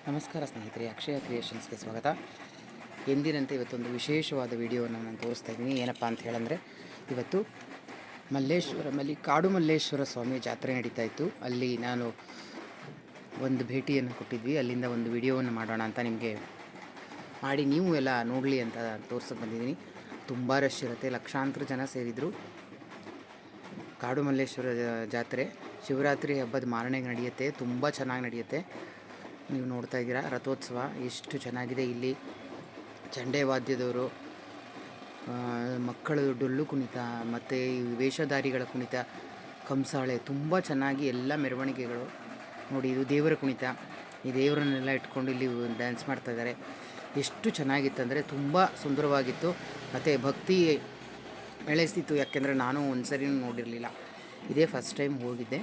ನಮಸ್ಕಾರ ಸ್ನೇಹಿತರೆ, ಅಕ್ಷಯ ಕ್ರಿಯೇಷನ್ಸ್ಗೆ ಸ್ವಾಗತ. ಎಂದಿನಂತೆ ಇವತ್ತೊಂದು ವಿಶೇಷವಾದ ವಿಡಿಯೋವನ್ನು ನಾನು ತೋರಿಸ್ತಾ ಇದ್ದೀನಿ. ಏನಪ್ಪ ಅಂತ ಹೇಳಂದರೆ, ಇವತ್ತು ಕಾಡು ಮಲ್ಲೇಶ್ವರ ಸ್ವಾಮಿ ಜಾತ್ರೆ ನಡೀತಾ ಇತ್ತು. ಅಲ್ಲಿ ನಾನು ಒಂದು ಭೇಟಿಯನ್ನು ಕೊಟ್ಟಿದ್ವಿ. ಅಲ್ಲಿಂದ ಒಂದು ವಿಡಿಯೋವನ್ನು ಮಾಡೋಣ ಅಂತ ನಿಮಗೆ ಮಾಡಿ ನೀವು ಎಲ್ಲ ನೋಡಲಿ ಅಂತ ತೋರ್ಸೋಕೆ ಬಂದಿದ್ದೀನಿ. ತುಂಬ ರಶ್ ಇರುತ್ತೆ, ಲಕ್ಷಾಂತರ ಜನ ಸೇರಿದರು. ಕಾಡು ಮಲ್ಲೇಶ್ವರ ಜಾತ್ರೆ ಶಿವರಾತ್ರಿ ಹಬ್ಬದ ಮಾರನೆಗೆ ನಡೆಯುತ್ತೆ. ತುಂಬ ಚೆನ್ನಾಗಿ ನಡೆಯುತ್ತೆ. ನೀವು ನೋಡ್ತಾ ಇದ್ದೀರಾ ರಥೋತ್ಸವ ಎಷ್ಟು ಚೆನ್ನಾಗಿದೆ. ಇಲ್ಲಿ ಚಂಡೆ ವಾದ್ಯದವರು, ಮಕ್ಕಳು ಡೊಳ್ಳು ಕುಣಿತ ಮತ್ತು ವೇಷಧಾರಿಗಳ ಕುಣಿತ, ಕಂಸಾಳೆ ತುಂಬ ಚೆನ್ನಾಗಿ ಎಲ್ಲ ಮೆರವಣಿಗೆಗಳು ನೋಡಿ. ಇದು ದೇವರ ಕುಣಿತ. ಈ ದೇವರನ್ನೆಲ್ಲ ಇಟ್ಕೊಂಡು ಇಲ್ಲಿ ಡ್ಯಾನ್ಸ್ ಮಾಡ್ತಾ ಇದ್ದಾರೆ. ಎಷ್ಟು ಚೆನ್ನಾಗಿತ್ತಂದರೆ ತುಂಬ ಸುಂದರವಾಗಿತ್ತು ಮತ್ತು ಭಕ್ತಿ ಬೆಳೆಸ್ತಿತ್ತು. ಯಾಕೆಂದರೆ ನಾನು ಒಂದು ಸರಿನೂ ನೋಡಿರಲಿಲ್ಲ, ಇದೇ ಫಸ್ಟ್ ಟೈಮ್ ಹೋಗಿದ್ದೆ.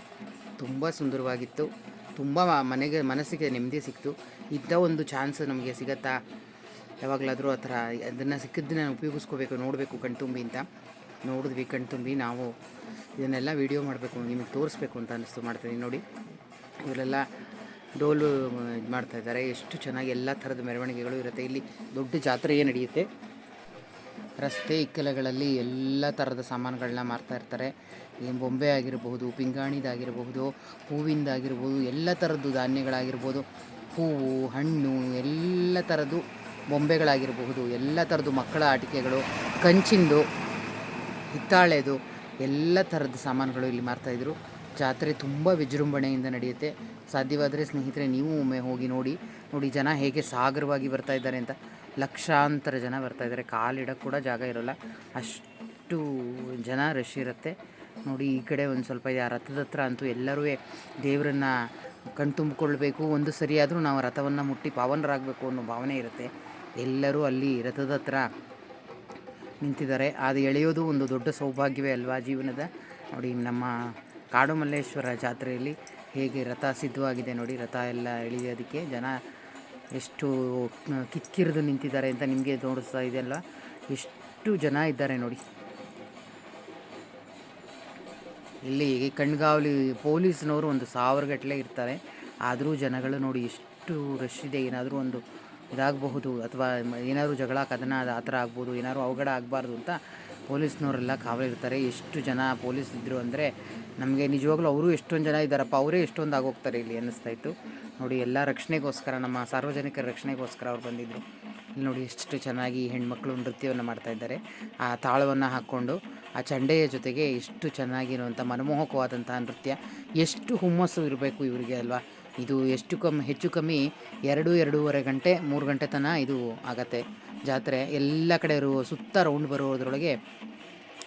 ತುಂಬ ಸುಂದರವಾಗಿತ್ತು. ತುಂಬ ಮನಸ್ಸಿಗೆ ನೆಮ್ಮದಿ ಸಿಕ್ತು. ಇದ್ದ ಒಂದು ಚಾನ್ಸ್ ನಮಗೆ ಸಿಗತ್ತಾ ಯಾವಾಗಲಾದರೂ ಆ ಥರ, ಅದನ್ನು ಸಿಕ್ಕಿದ್ದನ್ನ ಉಪಯೋಗಿಸ್ಕೋಬೇಕು, ನೋಡಬೇಕು ಕಣ್ತುಂಬಿ ಅಂತ ನೋಡಿದ್ವಿ. ಕಣ್ತುಂಬಿ ನಾವು ಇದನ್ನೆಲ್ಲ ವೀಡಿಯೋ ಮಾಡಬೇಕು, ನಿಮಗೆ ತೋರಿಸ್ಬೇಕು ಅಂತ ಅನ್ನಿಸ್ತು, ಮಾಡ್ತೀನಿ. ನೋಡಿ, ಇವರೆಲ್ಲ ಡೋಲು ಇದು ಮಾಡ್ತಾಯಿದ್ದಾರೆ. ಎಷ್ಟು ಚೆನ್ನಾಗಿ ಎಲ್ಲ ಥರದ ಮೆರವಣಿಗೆಗಳು ಇರುತ್ತೆ. ಇಲ್ಲಿ ದೊಡ್ಡ ಜಾತ್ರೆಯೇ ನಡೆಯುತ್ತೆ. ರಸ್ತೆ ಇಕ್ಕಲಗಳಲ್ಲಿ ಎಲ್ಲ ಥರದ ಸಾಮಾನುಗಳನ್ನ ಮಾರ್ತಾ ಇರ್ತಾರೆ. ಬೊಂಬೆ ಆಗಿರಬಹುದು, ಪಿಂಗಾಣಿದಾಗಿರಬಹುದು, ಹೂವಿಂದಾಗಿರ್ಬೋದು, ಎಲ್ಲ ಥರದ್ದು ಧಾನ್ಯಗಳಾಗಿರ್ಬೋದು, ಹೂವು ಹಣ್ಣು ಎಲ್ಲ ಥರದ್ದು ಬೊಂಬೆಗಳಾಗಿರಬಹುದು, ಎಲ್ಲ ಥರದ್ದು ಮಕ್ಕಳ ಆಟಿಕೆಗಳು, ಕಂಚಿಂದು, ಹಿತ್ತಾಳೆದು ಎಲ್ಲ ಥರದ ಸಾಮಾನುಗಳು ಇಲ್ಲಿ ಮಾರ್ತಾಯಿದ್ರು. ಜಾತ್ರೆ ತುಂಬ ವಿಜೃಂಭಣೆಯಿಂದ ನಡೆಯುತ್ತೆ. ಸಾಧ್ಯವಾದರೆ ಸ್ನೇಹಿತರೆ ನೀವು ಒಮ್ಮೆ ಹೋಗಿ ನೋಡಿ. ಜನ ಹೇಗೆ ಸಾಗರವಾಗಿ ಬರ್ತಾ ಇದ್ದಾರೆ ಅಂತ. ಲಕ್ಷಾಂತರ ಜನ ಬರ್ತಾಯಿದ್ದಾರೆ. ಕಾಲಿಡಕ್ಕೆ ಕೂಡ ಜಾಗ ಇರೋಲ್ಲ, ಅಷ್ಟು ಜನ ರಶ್ ಇರುತ್ತೆ. ನೋಡಿ, ಈ ಕಡೆ ಒಂದು ಸ್ವಲ್ಪ ಇದೆ. ಆ ರಥದ ಹತ್ರ ಅಂತೂ ಎಲ್ಲರೂ ದೇವರನ್ನು ಕಣ್ತುಂಬಿಕೊಳ್ಬೇಕು, ಒಂದು ಸರಿಯಾದರೂ ನಾವು ರಥವನ್ನು ಮುಟ್ಟಿ ಪಾವನರಾಗಬೇಕು ಅನ್ನೋ ಭಾವನೆ ಇರುತ್ತೆ. ಎಲ್ಲರೂ ಅಲ್ಲಿ ರಥದ ಹತ್ರ ನಿಂತಿದ್ದಾರೆ. ಅದು ಎಳೆಯೋದು ಒಂದು ದೊಡ್ಡ ಸೌಭಾಗ್ಯವೇ ಅಲ್ವಾ ಜೀವನದ. ನೋಡಿ, ನಮ್ಮ ಕಾಡು ಮಲ್ಲೇಶ್ವರ ಜಾತ್ರೆಯಲ್ಲಿ ಹೇಗೆ ರಥ ಸಿದ್ಧವಾಗಿದೆ ನೋಡಿ. ರಥ ಎಲ್ಲ ಎಳೆಯೋದಕ್ಕೆ ಜನ ಎಷ್ಟು ಕಿಕ್ಕಿರಿದು ನಿಂತಿದ್ದಾರೆ ಅಂತ ನಿಮಗೆ ತೋರಿಸ್ತಾ ಇದೆಯಲ್ಲ. ಎಷ್ಟು ಜನ ಇದ್ದಾರೆ ನೋಡಿ. ಇಲ್ಲಿ ಕಣ್ಗಾವಲಿ ಪೊಲೀಸ್ನವರು ಒಂದು 1000 ಗಟ್ಟಲೆ ಇರ್ತಾರೆ. ಆದರೂ ಜನಗಳು ನೋಡಿ ಎಷ್ಟು ರಶ್ ಇದೆ. ಏನಾದರೂ ಒಂದು ಇದಾಗಬಹುದು, ಅಥವಾ ಏನಾದರೂ ಜಗಳ ಕದನ ಆ ಥರ ಆಗ್ಬೋದು, ಏನಾದರೂ ಅವಘಡ ಆಗಬಾರ್ದು ಅಂತ ಪೊಲೀಸ್ನವರೆಲ್ಲ ಕಾವಲಿರ್ತಾರೆ. ಎಷ್ಟು ಜನ ಪೊಲೀಸ್ ಇದ್ದರು ಅಂದರೆ ನಮಗೆ ನಿಜವಾಗ್ಲೂ ಅವರು ಎಷ್ಟೊಂದು ಜನ ಇದ್ದಾರಪ್ಪ, ಅವರೇ ಎಷ್ಟೊಂದು ಆಗೋಗ್ತಾರೆ ಇಲ್ಲಿ ಅನ್ನಿಸ್ತಾಯಿತ್ತು. ನೋಡಿ, ಎಲ್ಲ ರಕ್ಷಣೆಗೋಸ್ಕರ, ನಮ್ಮ ಸಾರ್ವಜನಿಕರ ರಕ್ಷಣೆಗೋಸ್ಕರ ಅವ್ರು ಬಂದಿದ್ದರು. ಇಲ್ಲಿ ನೋಡಿ ಎಷ್ಟು ಚೆನ್ನಾಗಿ ಹೆಣ್ಮಕ್ಳು ನೃತ್ಯವನ್ನು ಮಾಡ್ತಾಯಿದ್ದಾರೆ. ಆ ತಾಳವನ್ನು ಹಾಕ್ಕೊಂಡು ಆ ಚಂಡೆಯ ಜೊತೆಗೆ ಎಷ್ಟು ಚೆನ್ನಾಗಿರುವಂಥ ಮನಮೋಹಕವಾದಂಥ ನೃತ್ಯ. ಎಷ್ಟು ಹುಮ್ಮಸ್ಸು ಇರಬೇಕು ಇವರಿಗೆ ಅಲ್ವಾ. ಇದು ಹೆಚ್ಚು ಕಮ್ಮಿ 2-2.5 ಗಂಟೆ 3 ಗಂಟೆ ತನಕ ಇದು ಆಗತ್ತೆ ಜಾತ್ರೆ. ಎಲ್ಲ ಕಡೆ ಸುತ್ತ ರೌಂಡ್ ಬರೋದ್ರೊಳಗೆ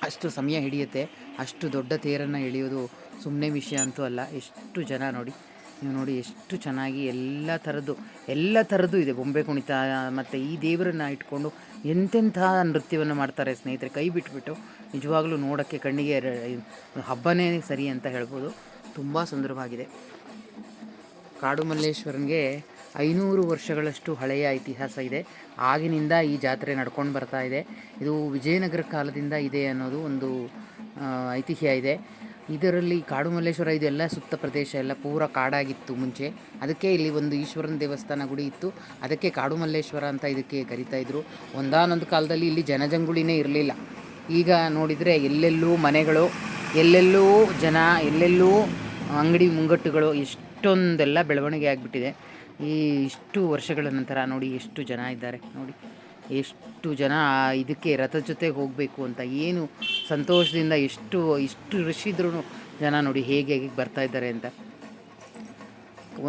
ಅಷ್ಟು ಸಮಯ ಹಿಡಿಯುತ್ತೆ. ಅಷ್ಟು ದೊಡ್ಡ ತೇರನ್ನು ಎಳೆಯೋದು ಸುಮ್ಮನೆ ವಿಷಯ ಅಂತೂ ಅಲ್ಲ. ಎಷ್ಟು ಜನ ನೋಡಿ, ನೀವು ನೋಡಿ ಎಷ್ಟು ಚೆನ್ನಾಗಿ ಎಲ್ಲ ಥರದ್ದು ಇದೆ. ಬೊಂಬೆ ಕುಣಿತ ಮತ್ತು ಈ ದೇವರನ್ನು ಇಟ್ಕೊಂಡು ಎಂತೆಂಥ ನೃತ್ಯವನ್ನು ಮಾಡ್ತಾರೆ ಸ್ನೇಹಿತರೆ. ಕೈ ಬಿಟ್ಬಿಟ್ಟು ನಿಜವಾಗ್ಲೂ ನೋಡೋಕ್ಕೆ ಕಣ್ಣಿಗೆ ಹಬ್ಬನೇ ಸರಿ ಅಂತ ಹೇಳ್ಬೋದು. ತುಂಬ ಸುಂದರವಾಗಿದೆ. ಕಾಡು ಮಲ್ಲೇಶ್ವರನಿಗೆ 500 ವರ್ಷಗಳಷ್ಟು ಹಳೆಯ ಇತಿಹಾಸ ಇದೆ. ಆಗಿನಿಂದ ಈ ಜಾತ್ರೆ ನಡ್ಕೊಂಡು ಬರ್ತಾ ಇದೆ. ಇದು ವಿಜಯನಗರ ಕಾಲದಿಂದ ಇದೆ ಅನ್ನೋದು ಒಂದು ಐತಿಹ್ಯ ಇದೆ. ಇದರಲ್ಲಿ ಕಾಡು ಮಲ್ಲೇಶ್ವರ ಇದೆಲ್ಲ ಸುತ್ತ ಪ್ರದೇಶ ಎಲ್ಲ ಪೂರ ಕಾಡಾಗಿತ್ತು ಮುಂಚೆ. ಅದಕ್ಕೆ ಇಲ್ಲಿ ಒಂದು ಈಶ್ವರನ ದೇವಸ್ಥಾನ ಗುಡಿ ಇತ್ತು. ಅದಕ್ಕೆ ಕಾಡು ಮಲ್ಲೇಶ್ವರ ಅಂತ ಇದಕ್ಕೆ ಕರಿತಾಯಿದ್ರು. ಒಂದಾನೊಂದು ಕಾಲದಲ್ಲಿ ಇಲ್ಲಿ ಜನಜಂಗುಳಿನೇ ಇರಲಿಲ್ಲ. ಈಗ ನೋಡಿದರೆ ಎಲ್ಲೆಲ್ಲೂ ಮನೆಗಳು, ಎಲ್ಲೆಲ್ಲೂ ಜನ, ಎಲ್ಲೆಲ್ಲೂ ಅಂಗಡಿ ಮುಂಗಟ್ಟುಗಳು, ಇಷ್ಟೊಂದೆಲ್ಲ ಬೆಳವಣಿಗೆ ಆಗಿಬಿಟ್ಟಿದೆ. ಇಷ್ಟು ವರ್ಷಗಳ ನಂತರ ನೋಡಿ ಎಷ್ಟು ಜನ ಇದ್ದಾರೆ. ನೋಡಿ ಎಷ್ಟು ಜನ ಇದಕ್ಕೆ ರಥದ ಜೊತೆಗೆ ಹೋಗಬೇಕು ಅಂತ ಏನು ಸಂತೋಷದಿಂದ ಇಷ್ಟು ರಶ್ ಇದ್ರೂ ಜನ ನೋಡಿ ಹೇಗೆ ಬರ್ತಾ ಇದ್ದಾರೆ ಅಂತ.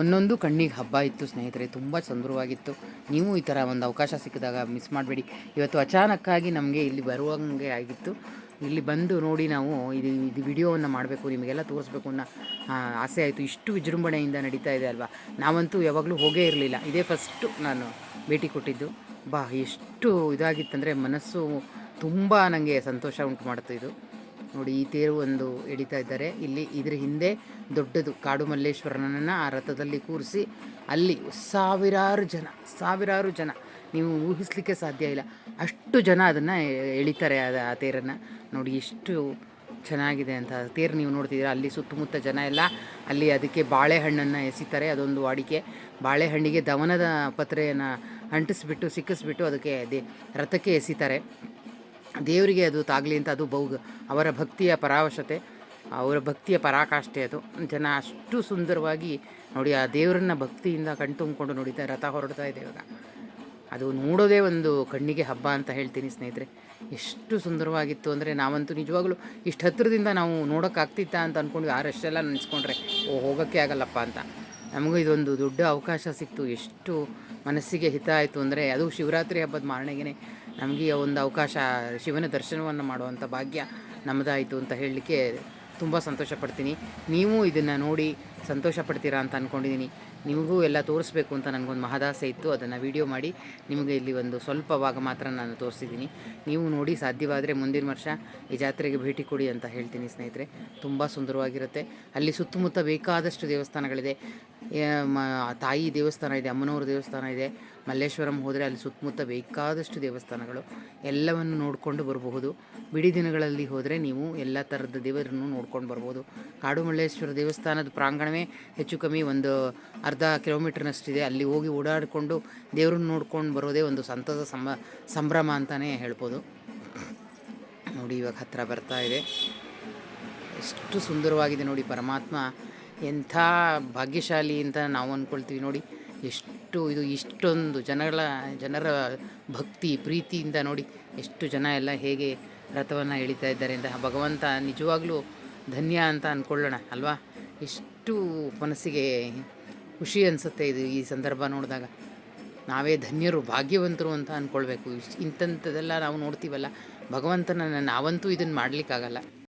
ಒಂದೊಂದು ಕಣ್ಣಿಗೆ ಹಬ್ಬ ಇತ್ತು ಸ್ನೇಹಿತರೆ. ತುಂಬ ಸುಂದರವಾಗಿತ್ತು. ನೀವು ಈ ಥರ ಒಂದು ಅವಕಾಶ ಸಿಕ್ಕಿದಾಗ ಮಿಸ್ ಮಾಡಬೇಡಿ. ಇವತ್ತು ಅಚಾನಕ್ಕಾಗಿ ನಮಗೆ ಇಲ್ಲಿ ಬರುವಂಗೆ ಆಗಿತ್ತು. ಇಲ್ಲಿ ಬಂದು ನೋಡಿ ನಾವು ಇದು ವಿಡಿಯೋವನ್ನು ಮಾಡಬೇಕು, ನಿಮಗೆಲ್ಲ ತೋರಿಸ್ಬೇಕು ಅನ್ನೋ ಆಸೆ ಆಯಿತು. ಇಷ್ಟು ವಿಜೃಂಭಣೆಯಿಂದ ನಡೀತಾ ಇದೆ ಅಲ್ವಾ. ನಾವಂತೂ ಯಾವಾಗಲೂ ಹೋಗೇ ಇರಲಿಲ್ಲ, ಇದೇ ಫಸ್ಟು ನಾನು ಭೇಟಿ ಕೊಟ್ಟಿದ್ದು. ಎಷ್ಟು ಇದಾಗಿತ್ತಂದರೆ ಮನಸ್ಸು ತುಂಬ ನನಗೆ ಸಂತೋಷ ಉಂಟು ಮಾಡ್ತಾ ಇದು ನೋಡಿ. ಈ ತೇರು ಒಂದು ಎಳಿತಾ ಇದ್ದಾರೆ ಇಲ್ಲಿ. ಇದ್ರ ಹಿಂದೆ ದೊಡ್ಡದು ಕಾಡು ಮಲ್ಲೇಶ್ವರನನ್ನು ಆ ರಥದಲ್ಲಿ ಕೂರಿಸಿ ಅಲ್ಲಿ ಸಾವಿರಾರು ಜನ ನೀವು ಊಹಿಸಲಿಕ್ಕೆ ಸಾಧ್ಯ ಇಲ್ಲ. ಅಷ್ಟು ಜನ ಅದನ್ನು ಎಳಿತಾರೆ, ಆ ತೇರನ್ನು ನೋಡಿ. ಎಷ್ಟು ಚೆನ್ನಾಗಿದೆ ಅಂತ. ತೇರು ನೀವು ನೋಡ್ತಿದ್ದೀರಾ, ಅಲ್ಲಿ ಸುತ್ತಮುತ್ತ ಜನ ಎಲ್ಲ ಅಲ್ಲಿ ಅದಕ್ಕೆ ಬಾಳೆಹಣ್ಣನ್ನು ಎಸಿತಾರೆ, ಅದೊಂದು ವಾಡಿಕೆ. ಬಾಳೆಹಣ್ಣಿಗೆ ದವನದ ಪತ್ರೆಯನ್ನು ಅಂಟಿಸ್ಬಿಟ್ಟು ಸಿಕ್ಕಿಸ್ಬಿಟ್ಟು ಅದಕ್ಕೆ ರಥಕ್ಕೆ ಎಸಿತಾರೆ. ದೇವರಿಗೆ ಅದು ತಾಗಲಿ ಅಂತ. ಅದು ಅವರ ಭಕ್ತಿಯ ಪರಾವಶತೆ, ಅವರ ಭಕ್ತಿಯ ಪರಾಕಾಷ್ಠೆ ಅದು. ಜನ ಅಷ್ಟು ಸುಂದರವಾಗಿ ನೋಡಿ ಆ ದೇವರನ್ನ ಭಕ್ತಿಯಿಂದ ಕಣ್ತುಂಬಿಕೊಂಡು ನೋಡಿದ್ದೆ ರಥ ಹೊರಡ್ತಾ ಇದೆ ಇವಾಗ. ಅದು ನೋಡೋದೇ ಒಂದು ಕಣ್ಣಿಗೆ ಹಬ್ಬ ಅಂತ ಹೇಳ್ತೀನಿ ಸ್ನೇಹಿತರೆ. ಎಷ್ಟು ಸುಂದರವಾಗಿತ್ತು ಅಂದರೆ, ನಾವಂತೂ ನಿಜವಾಗ್ಲೂ ಇಷ್ಟು ಹತ್ತಿರದಿಂದ ನಾವು ನೋಡೋಕ್ಕಾಗ್ತಿತ್ತ ಅಂತ ಅಂದ್ಕೊಂಡ್ವಿ. ಆ ರಷ್ಟೆಲ್ಲ ನೆನೆಸ್ಕೊಂಡ್ರೆ ಹೋಗೋಕ್ಕೆ ಆಗಲ್ಲಪ್ಪ ಅಂತ. ನಮಗೂ ಇದೊಂದು ದೊಡ್ಡ ಅವಕಾಶ ಸಿಕ್ತು. ಎಷ್ಟು ಮನಸ್ಸಿಗೆ ಹಿತ ಆಯಿತು ಅಂದರೆ, ಅದು ಶಿವರಾತ್ರಿ ಹಬ್ಬದ ಮಾರನೆಗೆ ನಮಗೆ ಒಂದು ಅವಕಾಶ, ಶಿವನ ದರ್ಶನವನ್ನು ಮಾಡುವಂಥ ಭಾಗ್ಯ ನಮ್ಮದಾಯಿತು ಅಂತ ಹೇಳಲಿಕ್ಕೆ ತುಂಬ ಸಂತೋಷ ಪಡ್ತೀನಿ. ನೀವು ಇದನ್ನು ನೋಡಿ ಸಂತೋಷ ಪಡ್ತೀರಾ ಅಂತ ಅಂದ್ಕೊಂಡಿದ್ದೀನಿ. ನಿಮಗೂ ಎಲ್ಲ ತೋರಿಸ್ಬೇಕು ಅಂತ ನನಗೊಂದು ಮಹದಾಸೆ ಇತ್ತು. ಅದನ್ನು ವೀಡಿಯೋ ಮಾಡಿ ನಿಮಗೆ ಇಲ್ಲಿ ಒಂದು ಸ್ವಲ್ಪ ಭಾಗ ಮಾತ್ರ ನಾನು ತೋರಿಸಿದ್ದೀನಿ. ನೀವು ನೋಡಿ ಸಾಧ್ಯವಾದರೆ ಮುಂದಿನ ವರ್ಷ ಈ ಜಾತ್ರೆಗೆ ಭೇಟಿ ಕೊಡಿ ಅಂತ ಹೇಳ್ತೀನಿ ಸ್ನೇಹಿತರೆ. ತುಂಬ ಸುಂದರವಾಗಿರುತ್ತೆ. ಅಲ್ಲಿ ಸುತ್ತಮುತ್ತ ಬೇಕಾದಷ್ಟು ದೇವಸ್ಥಾನಗಳಿದೆ. ತಾಯಿ ದೇವಸ್ಥಾನ ಇದೆ, ಅಮ್ಮನವ್ರ ದೇವಸ್ಥಾನ ಇದೆ. ಮಲ್ಲೇಶ್ವರಂ ಹೋದರೆ ಅಲ್ಲಿ ಸುತ್ತಮುತ್ತ ಬೇಕಾದಷ್ಟು ದೇವಸ್ಥಾನಗಳು, ಎಲ್ಲವನ್ನು ನೋಡಿಕೊಂಡು ಬರಬಹುದು. ಬಿಡಿ ದಿನಗಳಲ್ಲಿ ಹೋದರೆ ನೀವು ಎಲ್ಲ ಥರದ ದೇವರನ್ನು ನೋಡ್ಕೊಂಡು ಬರ್ಬೋದು. ಕಾಡು ಮಲ್ಲೇಶ್ವರ ದೇವಸ್ಥಾನದ ಪ್ರಾಂಗಣವೇ ಹೆಚ್ಚು ಕಮ್ಮಿ ಒಂದು ಅರ್ಧ ಕಿಲೋಮೀಟ್ರ್ನಷ್ಟಿದೆ. ಅಲ್ಲಿ ಹೋಗಿ ಓಡಾಡಿಕೊಂಡು ದೇವ್ರನ್ನ ನೋಡ್ಕೊಂಡು ಬರೋದೇ ಒಂದು ಸಂತಸ ಸಂಭ್ರಮ ಅಂತಲೇ ಹೇಳ್ಬೋದು. ನೋಡಿ ಇವಾಗ ಹತ್ತಿರ ಬರ್ತಾ ಇದೆ. ಎಷ್ಟು ಸುಂದರವಾಗಿದೆ ನೋಡಿ. ಪರಮಾತ್ಮ ಎಂಥ ಭಾಗ್ಯಶಾಲಿ ಅಂತ ನಾವು ಅಂದ್ಕೊಳ್ತೀವಿ ನೋಡಿ. ಇಷ್ಟೊಂದು ಜನರ ಭಕ್ತಿ ಪ್ರೀತಿಯಿಂದ ನೋಡಿ ಎಷ್ಟು ಜನ ಎಲ್ಲ ಹೇಗೆ ರಥವನ್ನು ಎಳಿತಾ ಇದ್ದಾರೆ ಅಂತ. ಭಗವಂತ ನಿಜವಾಗ್ಲೂ ಧನ್ಯ ಅಂತ ಅಂದ್ಕೊಳ್ಳೋಣ ಅಲ್ವಾ. ಎಷ್ಟು ಮನಸ್ಸಿಗೆ ಖುಷಿ ಅನಿಸುತ್ತೆ ಈ ಸಂದರ್ಭ ನೋಡಿದಾಗ. ನಾವೇ ಧನ್ಯರು, ಭಾಗ್ಯವಂತರು ಅಂತ ಅಂದ್ಕೊಳ್ಬೇಕು. ಇಂಥದ್ದೆಲ್ಲ ನಾವು ನೋಡ್ತೀವಲ್ಲ, ಭಗವಂತನ ನಾವಂತೂ ಇದನ್ನು ಮಾಡಲಿಕ್ಕಾಗಲ್ಲ.